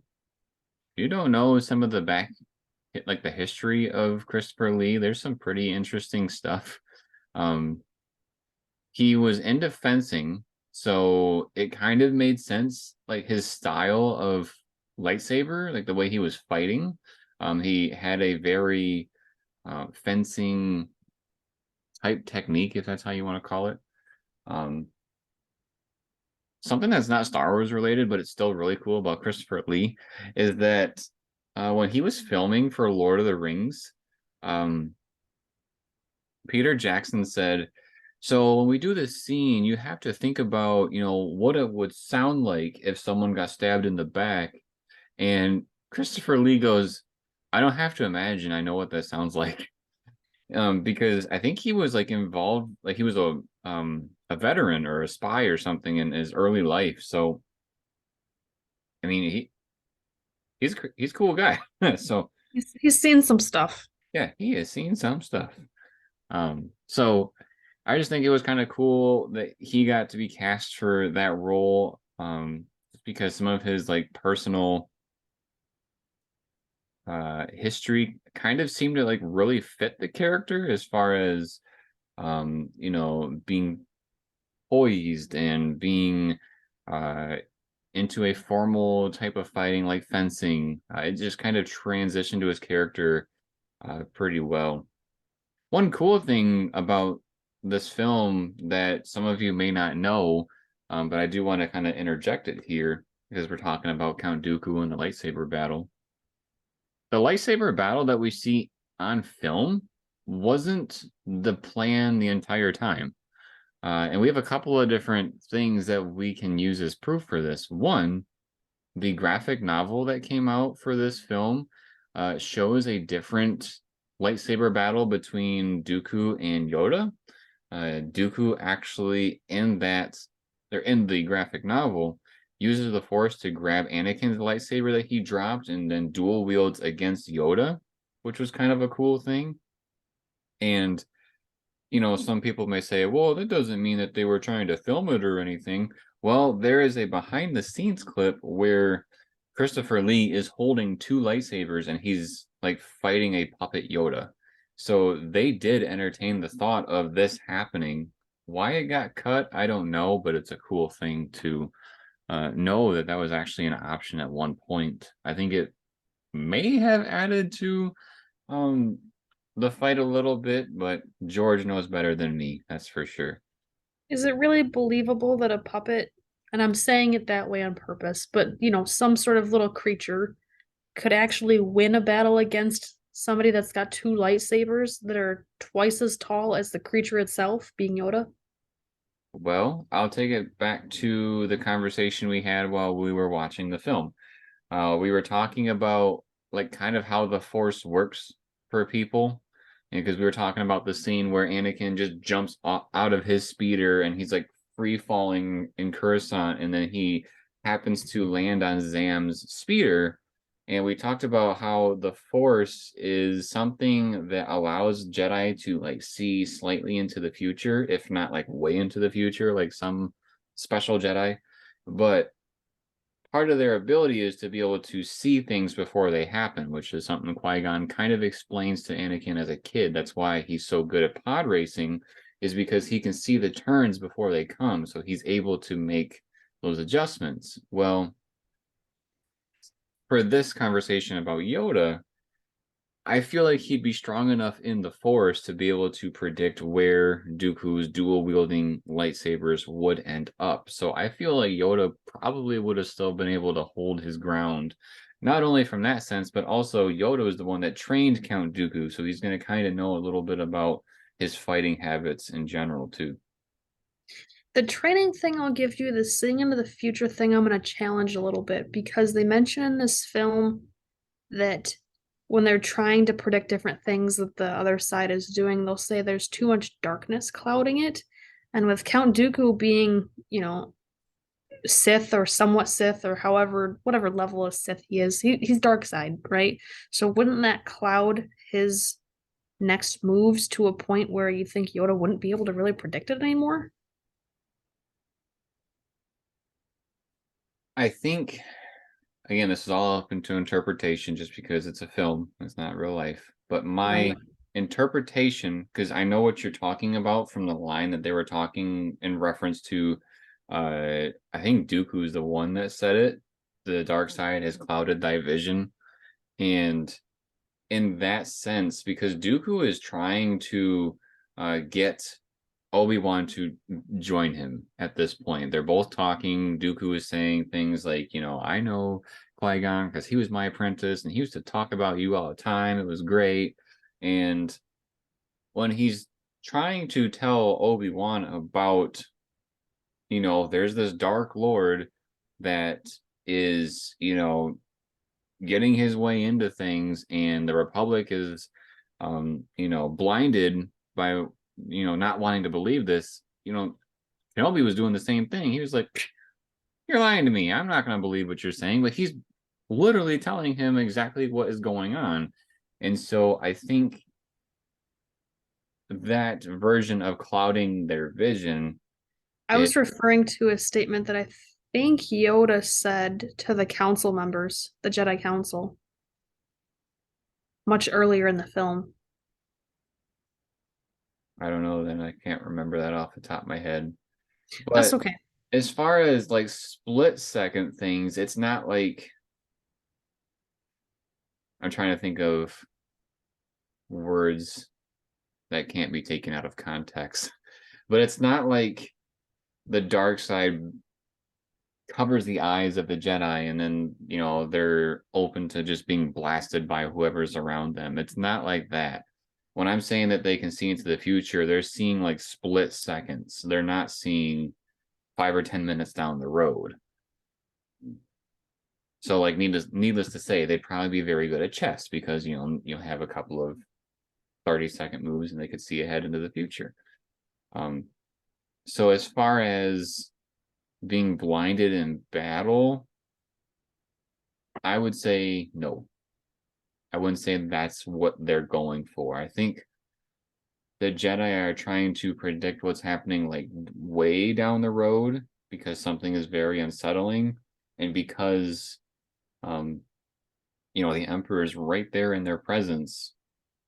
you don't know some of the like the history of Christopher Lee. There's some pretty interesting stuff. Um, he was into fencing, so it kind of made sense, like his style of lightsaber, like the way he was fighting. He had a very fencing type technique, if that's how you want to call it. Um, Something that's not Star Wars related, but it's still really cool about Christopher Lee is that when he was filming for Lord of the Rings, um, Peter Jackson said, "So when we do this scene, you have to think about, what it would sound like if someone got stabbed in the back." And Christopher Lee goes, "I don't have to imagine. I know what that sounds like." Because I think he was like involved, like he was a veteran or a spy or something in his early life. So I mean, he's a cool guy. So
He's seen some stuff.
yeah, he has seen some stuff. So I just think it was kind of cool that he got to be cast for that role. Just because some of his like personal history kind of seemed to like really fit the character as far as being poised and being uh into a formal type of fighting like fencing. It just kind of transitioned to his character pretty well. One cool thing about this film that some of you may not know, but I do want to kind of interject it here because we're talking about Count Dooku and the lightsaber battle. The lightsaber battle that we see on film wasn't the plan the entire time. And we have a couple of different things that we can use as proof for this. One, the graphic novel that came out for this film shows a different lightsaber battle between Dooku and Yoda. Dooku actually they're in the graphic novel, uses the Force to grab Anakin's lightsaber that he dropped and then dual wields against Yoda, which was kind of a cool thing. And some people may say, well, that doesn't mean that they were trying to film it or anything. Well, there is a behind the scenes clip where Christopher Lee is holding two lightsabers and he's like fighting a puppet Yoda. So they did entertain the thought of this happening. Why it got cut, I don't know, but it's a cool thing to know that that was actually an option at one point. I think it may have added to um the fight a little bit, but George knows better than me, that's for sure.
Is it really believable that a puppet, and I'm saying it that way on purpose, but some sort of little creature could actually win a battle against somebody that's got two lightsabers that are twice as tall as the creature itself, being Yoda?
Well, I'll take it back to the conversation we had while we were watching the film. We were talking about like kind of how the Force works for people, because we were talking about the scene where Anakin just jumps out of his speeder and he's like free falling in Coruscant, and then he happens to land on Zam's speeder. And we talked about how the Force is something that allows Jedi to like see slightly into the future, if not like way into the future, like some special Jedi. But part of their ability is to be able to see things before they happen, which is something Qui-Gon kind of explains to Anakin as a kid. That's why he's so good at pod racing, is because he can see the turns before they come, so he's able to make those adjustments. Well, for this conversation about Yoda, I feel like he'd be strong enough in the Force to be able to predict where Dooku's dual wielding lightsabers would end up. So I feel like Yoda probably would have still been able to hold his ground, not only from that sense, but also Yoda is the one that trained Count Dooku, so he's going to kind of know a little bit about his fighting habits in general too.
The training thing I'll give you, the seeing into the future thing, I'm going to challenge a little bit because they mention in this film that when they're trying to predict different things that the other side is doing, they'll say there's too much darkness clouding it. And with Count Dooku being, Sith or somewhat Sith or however, whatever level of Sith he is, he's dark side, right? So wouldn't that cloud his next moves to a point where you think Yoda wouldn't be able to really predict it anymore?
I think, again, this is all up into interpretation just because it's a film, it's not real life. But
Right.
my interpretation, because I know what you're talking about from the line that they were talking in reference to, I think Dooku's the one that said it. The dark side has clouded thy vision. And in that sense, because Dooku is trying to get Obi-Wan to join him at this point. They're both talking. Dooku is saying things like, I know Qui-Gon because he was my apprentice and he used to talk about you all the time. It was great. And when he's trying to tell Obi-Wan about, there's this Dark Lord that is, getting his way into things, and the Republic is, blinded by, not wanting to believe this. Kenobi was doing the same thing. He was like, "You're lying to me. I'm not going to believe what you're saying." But he's literally telling him exactly what is going on, and so I think that version of clouding their vision
I
is,
was referring to a statement that I think Yoda said to the council members, the Jedi Council, much earlier in the film.
I don't know. Then I can't remember that off the top of my head.
That's
But
okay.
as far as like split second things, it's not like I'm trying to think of words that can't be taken out of context. But it's not like the dark side covers the eyes of the Jedi and then, they're open to just being blasted by whoever's around them. It's not like that. When I'm saying that they can see into the future, they're seeing like split seconds. They're not seeing 5 or 10 minutes down the road. So, like, needless to say, they'd probably be very good at chess because you'll have a couple of 30-second moves and they could see ahead into the future. So as far as being blinded in battle, I would say no. I wouldn't say that's what they're going for. I think the Jedi are trying to predict what's happening like way down the road because something is very unsettling, and because the Emperor is right there in their presence,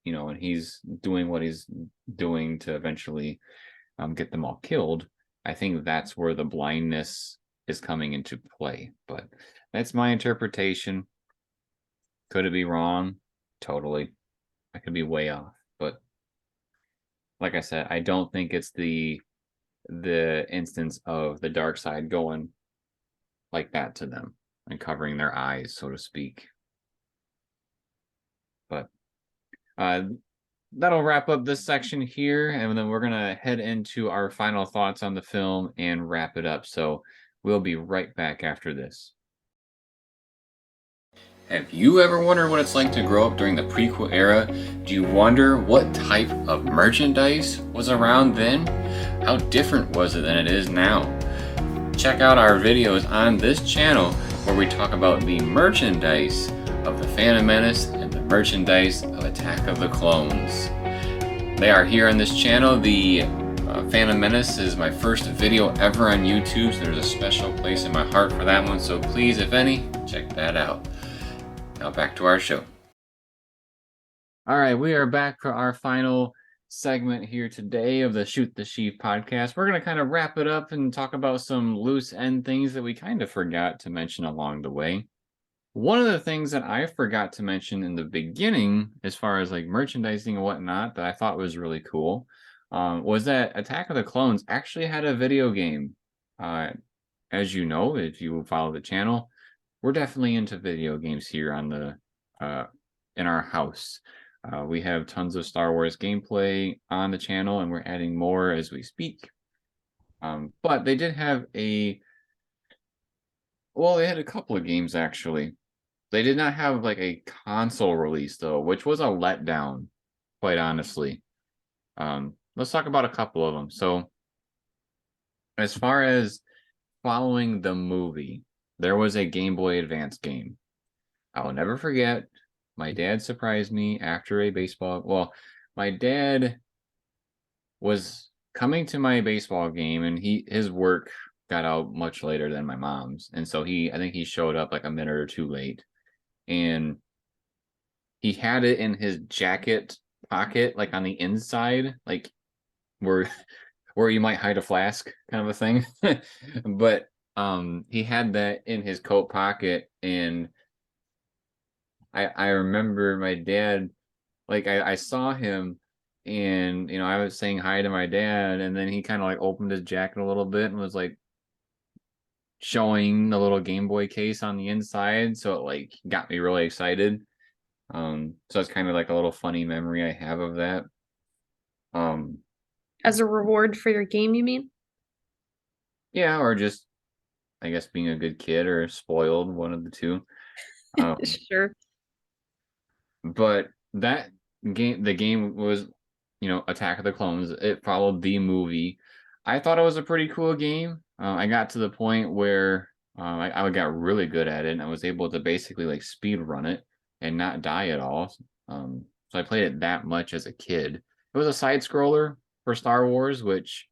and he's doing what he's doing to eventually get them all killed. I think that's where the blindness is coming into play. But that's my interpretation. Could it be wrong? Totally. I could be way off. But like I said, I don't think it's the instance of the dark side going like that to them and covering their eyes, so to speak. But uh, that'll wrap up this section here, and then we're gonna head into our final thoughts on the film and wrap it up. So we'll be right back after this. Have you ever wondered what it's like to grow up during the prequel era? Do you wonder what type of merchandise was around then? How different was it than it is now? Check out our videos on this channel where we talk about the merchandise of The Phantom Menace and the merchandise of Attack of the Clones. They are here on this channel. The Phantom Menace is my first video ever on YouTube, so there's a special place in my heart for that one, so please, if any, check that out. Now back to our show. All right, we are back for our final segment here today of the Shoot the Sheev podcast. We're going to kind of wrap it up and talk about some loose end things that we kind of forgot to mention along the way. One of the things that I forgot to mention in the beginning, as far as like merchandising and whatnot, that I thought was really cool, was that Attack of the Clones actually had a video game. As you know, if you follow the channel, we're definitely into video games here on the in our house. We have tons of Star Wars gameplay on the channel, and we're adding more as we speak. But they did have they had a couple of games actually. They did not have like a console release though, which was a letdown, quite honestly. Let's talk about a couple of them. So, as far as following the movie, there was a Game Boy Advance game. I will never forget. My dad surprised me after a baseball. Well, my dad was coming to my baseball game, and his work got out much later than my mom's, and so I think he showed up like a minute or two late, and he had it in his jacket pocket, like on the inside, like where where you might hide a flask, kind of a thing. But he had that in his coat pocket, and I remember my dad, like I saw him, and I was saying hi to my dad, and then he kind of like opened his jacket a little bit and was like showing the little Game Boy case on the inside, so it like got me really excited. So it's kind of like a little funny memory I have of that. Um,
As a reward for your game, you mean?
yeah, or just I guess being a good kid or spoiled, one of the two. Um,
Sure.
but that the game was, Attack of the Clones. It followed the movie. I thought it was a pretty cool game. I got to the point where I got really good at it, and I was able to basically like speed run it and not die at all. So I played it that much as a kid. It was a side scroller for Star Wars, which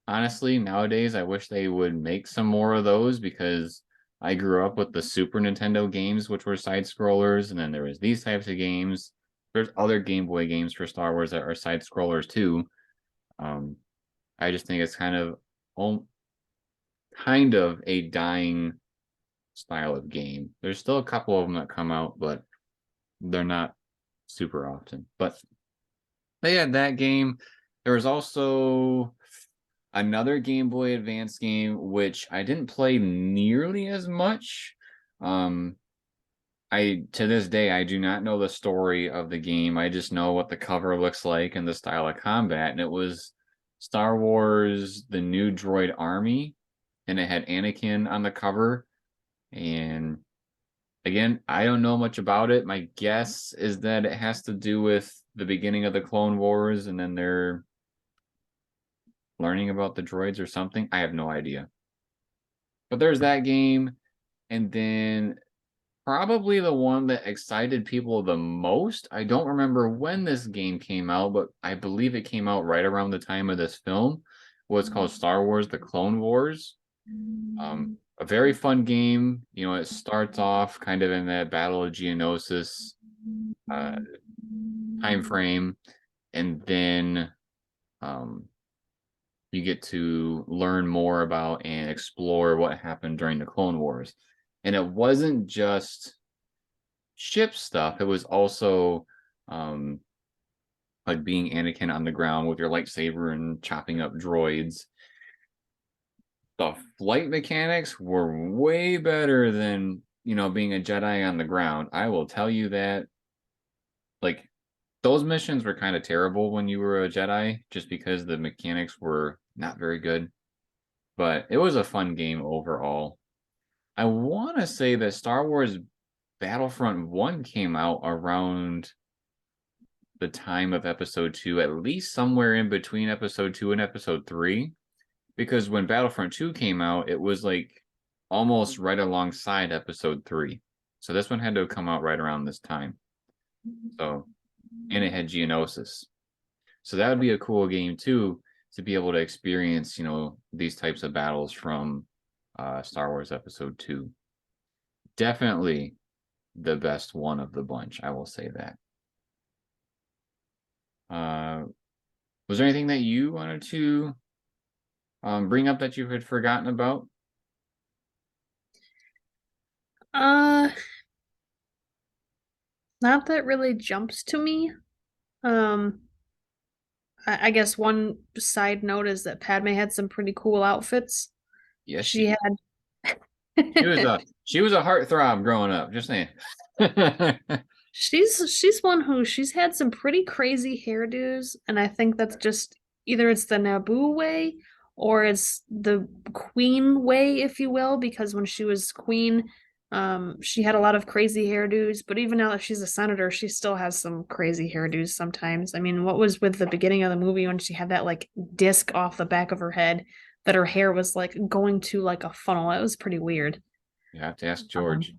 honestly nowadays I wish they would make some more of those, because I grew up with the Super Nintendo games, which were side scrollers, and then there was these types of games. There's other Game Boy games for Star Wars that are side scrollers too. Um, I just think it's kind of a dying style of game. There's still a couple of them that come out, but they're not super often. But they had that game. There was also another Game Boy Advance game, which I didn't play nearly as much. Um, I to this day I do not know the story of the game. I just know what the cover looks like and the style of combat, and it was Star Wars: The New Droid Army, and it had Anakin on the cover. And again, I don't know much about it. My guess is that it has to do with the beginning of the Clone Wars, and then they're learning about the droids or something. I have no idea. But there's that game, and then probably the one that excited people the most. I don't remember when this game came out, but I believe it came out right around the time of this film. Was called Star Wars: The Clone Wars. A very fun game. It starts off kind of in that Battle of Geonosis uh, time frame, and then um, you get to learn more about and explore what happened during the Clone Wars. And it wasn't just ship stuff, it was also um, like being Anakin on the ground with your lightsaber and chopping up droids. The flight mechanics were way better than, being a Jedi on the ground. I will tell you that. Like, those missions were kind of terrible when you were a Jedi, just because the mechanics were not very good. But it was a fun game overall. I want to say that Star Wars Battlefront 1 came out around the time of episode 2, at least somewhere in between episode 2 and episode 3. Because when Battlefront 2 came out, it was like almost right alongside episode 3. So this one had to have come out right around this time. So, and it had Geonosis. So that would be a cool game too, to be able to experience, these types of battles from Star Wars Episode 2. Definitely the best one of the bunch, I will say that. Was there anything that you wanted to bring up that you had forgotten about?
Uh, Not that really jumps to me. Um, I guess one side note is that Padme had some pretty cool outfits.
Yes,
She
she
had
she was a heartthrob growing up, just saying.
she's one who she's had some pretty crazy hairdos, and I think that's just either it's the Naboo way or it's the queen way, if you will, because when she was queen, she had a lot of crazy hairdos, but even now that she's a senator, she still has some crazy hairdos sometimes. I mean, what was with the beginning of the movie when she had that like disc off the back of her head that her hair was like going to like a funnel? It was pretty weird.
You have to ask
Um,
George.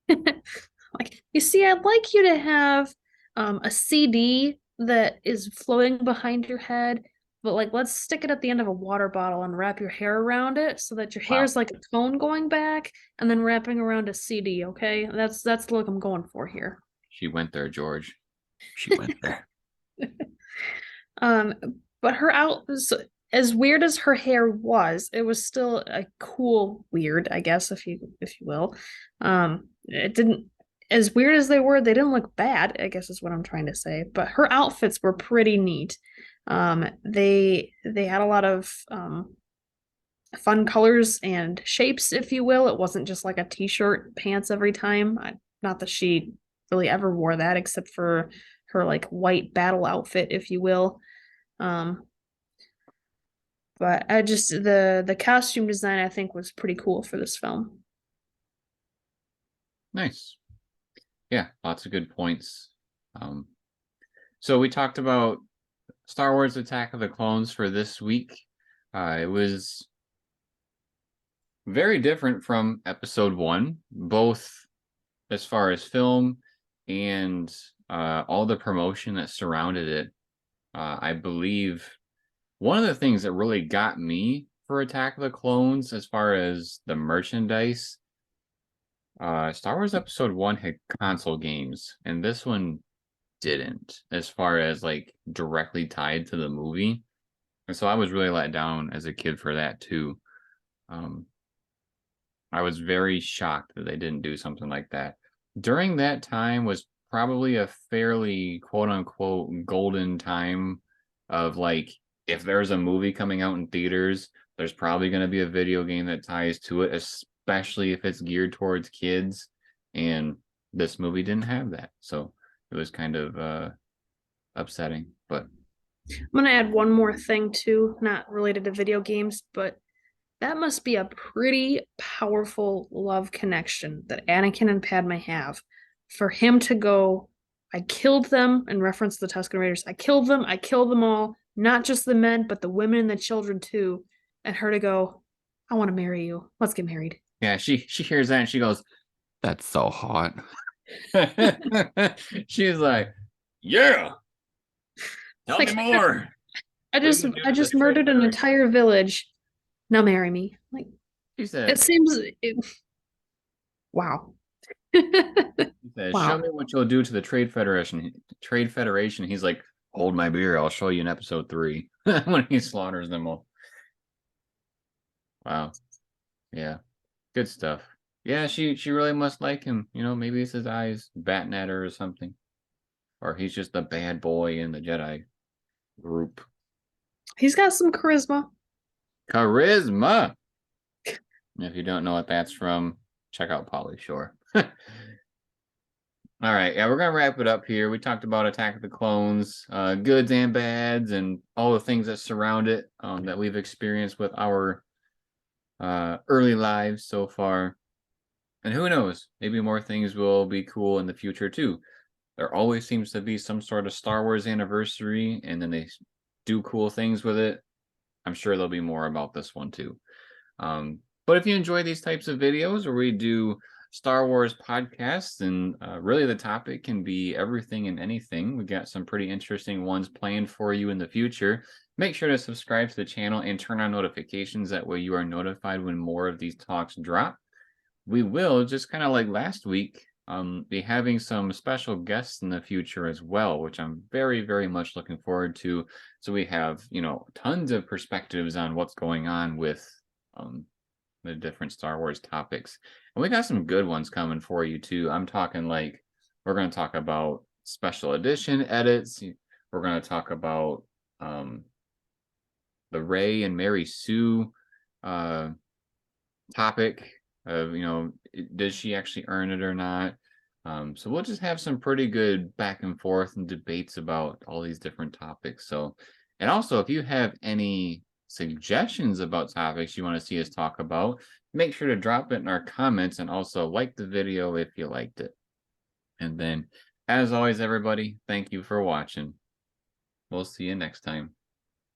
like, you see, I'd like you to have a CD that is floating behind your head, but like let's stick it at the end of a water bottle and wrap your hair around it so that your hair
Wow.
is like a cone going back and then wrapping around a CD, okay? That's the look I'm going for here.
She went there, George. She went there.
Um, but her out so, as weird as her hair was, it was still a cool weird, I guess, if you will. It didn't as weird as they didn't look bad, I guess is what I'm trying to say. But her outfits were pretty neat. They had a lot of fun colors and shapes, if you will. It wasn't just like a t-shirt, pants every time. Not that she really ever wore that, except for her like white battle outfit, if you will. Um, but I just the costume design I think was pretty cool for this film.
Nice. Yeah, lots of good points. Um, so we talked about Star Wars Attack of the Clones for this week. It was very different from episode 1, both as far as film and all the promotion that surrounded it. I believe one of the things that really got me for Attack of the Clones, as far as the merchandise, Star Wars Episode 1 had console games, and this one didn't, as far as like directly tied to the movie. And so I was really let down as a kid for that too. Um, I was very shocked that they didn't do something like that. During that time was probably a fairly quote unquote golden time of like, if there's a movie coming out in theaters, there's probably going to be a video game that ties to it, especially if it's geared towards kids. And this movie didn't have that. So it was kind of upsetting. But
I'm gonna add one more thing too, not related to video games, but that must be a pretty powerful love connection that Anakin and Padme have. For him to go, I killed them, in reference to the Tusken Raiders, I killed them all, not just the men, but the women and the children too. And her to go, I want to marry you. Let's get married.
yeah, she hears that and she goes, "That's so hot." She's like, "Yeah, tell me
Like
more.
I
What are
just
you gonna
I
do to the
just
Trade
murdered an
Federation?"
entire village. Now marry me. Like
She
it
said,
seems wow.
he says, "Show
Wow.
me what you'll do to the Trade Federation." Trade Federation. He's like, "Hold my beer. I'll show you in episode 3." When he slaughters them all. Wow. Yeah. Good stuff. Yeah, she really must like him. You know, maybe it's his eyes batting at her or something. Or he's just a bad boy in the Jedi group.
He's got some charisma.
Charisma. If you don't know what that's from, check out Pauly Shore. All right, yeah, we're gonna wrap it up here. We talked about Attack of the Clones, goods and bads, and all the things that surround it that we've experienced with our early lives so far. And who knows, maybe more things will be cool in the future too. There always seems to be some sort of Star Wars anniversary, and then they do cool things with it. I'm sure there'll be more about this one too. But if you enjoy these types of videos where we do Star Wars podcasts, and really the topic can be everything and anything, we got some pretty interesting ones planned for you in the future. Make sure to subscribe to the channel and turn on notifications. That way you are notified when more of these talks drop. We will, just kind of like last week, be having some special guests in the future as well, which I'm very, very much looking forward to. So we have, tons of perspectives on what's going on with the different Star Wars topics. And we got some good ones coming for you too. I'm talking like, we're going to talk about special edition edits. We're going to talk about the Rey and Mary Sue topic of, does she actually earn it or not? So we'll just have some pretty good back and forth and debates about all these different topics. So, and also if you have any suggestions about topics you want to see us talk about, make sure to drop it in our comments, and also like the video if you liked it. And then, as always, everybody, thank you for watching. We'll see you next time.